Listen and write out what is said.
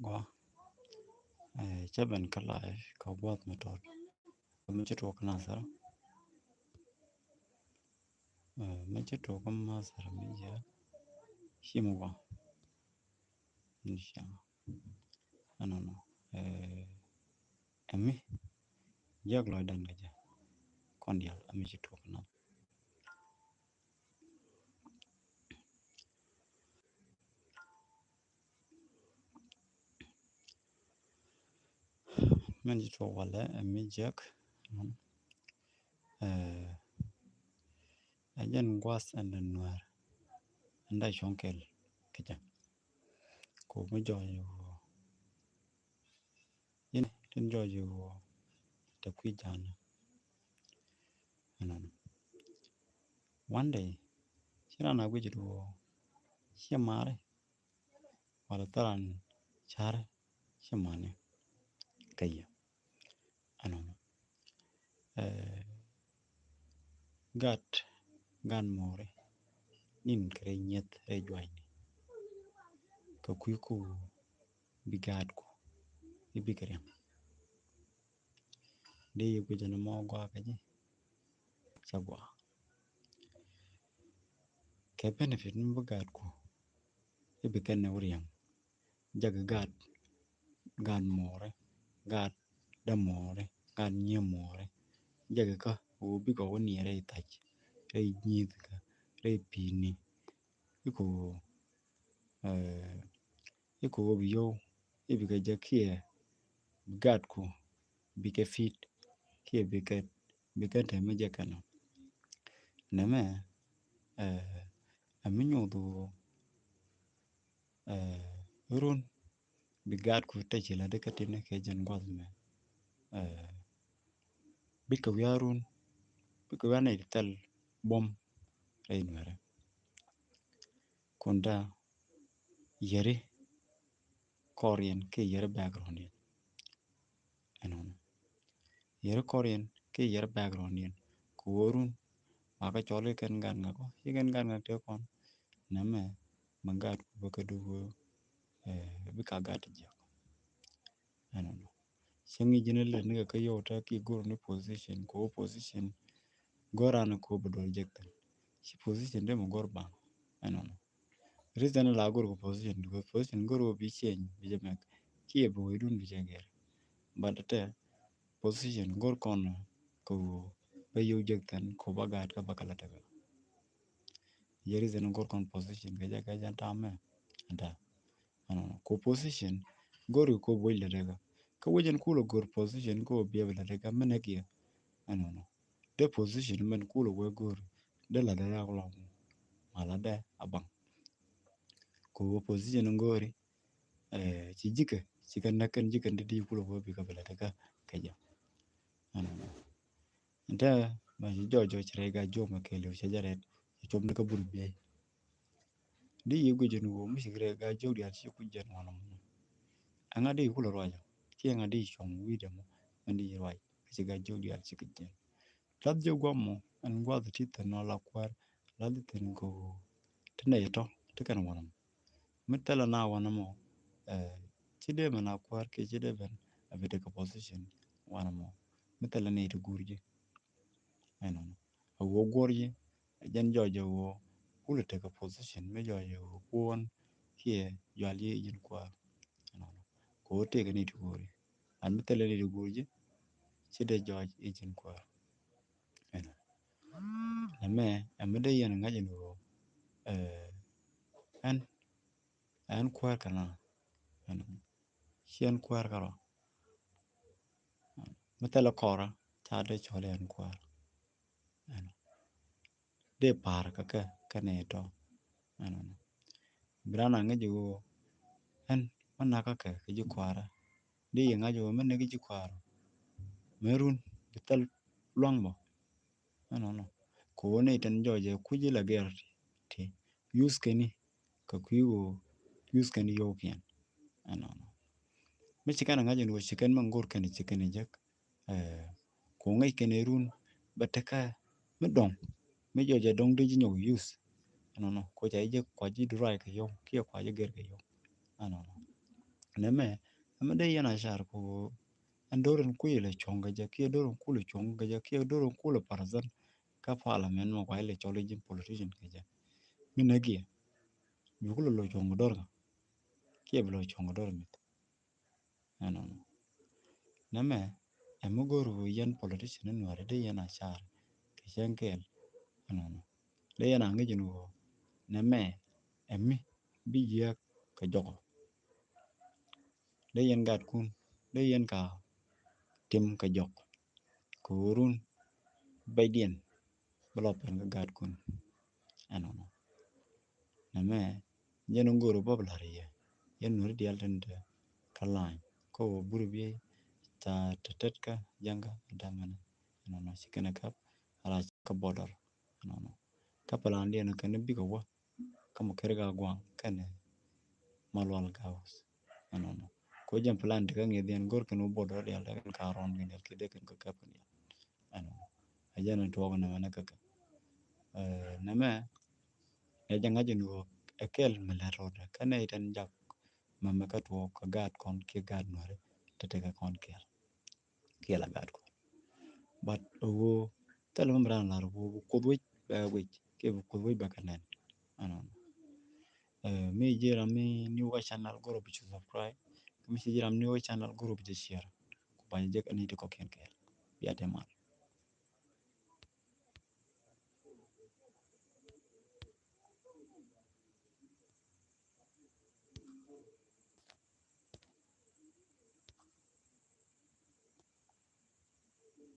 go chaban kala ka bot motor meche to kana sar meche to kuma sar meja shimwa nisha anano emi jaglo dan gaja kondial meche to kana meche to wala emi jak ajen gwas and noir anda shonkel kaja ko mejo yo yin tin jojo ta kwijana anano one day shira na gwijido shimare wala taran chare shimane kaya anano gat gan more nin kare nyet re jwaini ka kuiku bigad ko ibigare de yegujana mo gwa kaji chagwa ke benefit mbugad ko ibikane uriyam jag gan more gad da more gan nye more jag ka ubi ko woni re tach re nyidka re pini iko biyo ibika jakie gad ko bike fit kie biket me jakana neme aminyodo urun bigad ko tachila de katine ke jan gwazme bika wiarun bika wana ital bom reinware kunda yere korean ke yere background yen anon yere korean ke yere background yen korun maka chole ken gan ngako yigen gan ngate kon neme mangad baka du bika gad je anon sengi jinele ne ka yota ki gor ni position gorana ko bodol jektan si position de mo gorba anon reason la gor ko position goro bi change bi jemek ki e bo idun bi jeger badate position gor kon ko bayo jektan ko bagad ka bakala taga yeri zen gor kon position ga jaga tame anda anon ko position gor ko boyle daga ka wajen kulo gor position ko biya daga meneki anon de position men kulo we gor de la daga ko mala de abang ko position ngori ci jike ci kan nakan jikan di kulo ko bi ka bela daga kaya anon nda ma jojo chire ga joma kele ci jaret ci tom ka bur bi di yego jenu wo musigre ga jodi at ci ku jen wonam anga di kulo roja ci anga di chom widamo andi roi ci ga jodi at ci kjen lad jo gomo an gwa ti no la kwar lad tin ko tne to tikan wonam mitala na wonamo chide mana kwar ke chide ben abide ka position wanamo mitala ne to gurje anon awo gorje jan jojo wo kule take a position me jojo won here yali jin kwar anon ko te ni to gurje an mitala ne to gurje chide joj jin kwar anon ame amede yen ngajin wo an kwar kana anon sien kwar karo mitala kora tade chole an kwar anon de par ka kaneto anon brana ngajo an manaka ka ji kwara de ngajo men gi ji kwara merun bital longbo anon ko ne tan joje kuji la gerti ti use keni ka kuigo use keni yokian anon me chikana ngajo no chiken mangor keni chiken jak ko ngai kenerun bataka medong me joje dong de jinyo use no ko ja je kwa ji durai ka yo ki kwa ji ger ka yo no neme de yana shar ko andoren ku ile chonga ja ki doron ku le chonga ja ki doron ku le parzan ka parliament mo kwa ile chole jin politician ka ja minagi yukulo lo chonga dorga ki lo chonga dor mit no neme emugoro yan politician no de yana shar ke shenkel no de yana ngi jinu neme emi bi ya ka jogo de yan gat kun de yan ka tim ka jok kurun baydien development ga gad kun ano name jeno ngoro boblare ye yen nur dial tende kalan ko burbi ta tetetka janga damana ano sikana kap ala ka border ano kapalan dia no kan bi ko wa kamo kerga gwang kan malwal gawas ano ko jam plan de ngi den gor kan border dial kan karon ngi ke de kan ka kapan ano ajana to na mana kaka name e janga jinu ekel melarode kana itan jak mama ka to ka gad kon ke gad nore tete ka kon ke la gad ko but wo telo mran la wo kodwe ba we ke kodwe ba kanen ano mi jira mi ni wa channel goro bi subscribe mi si jira mi wa channel goro bi share ko ba je kan ni ko ken ke ya temal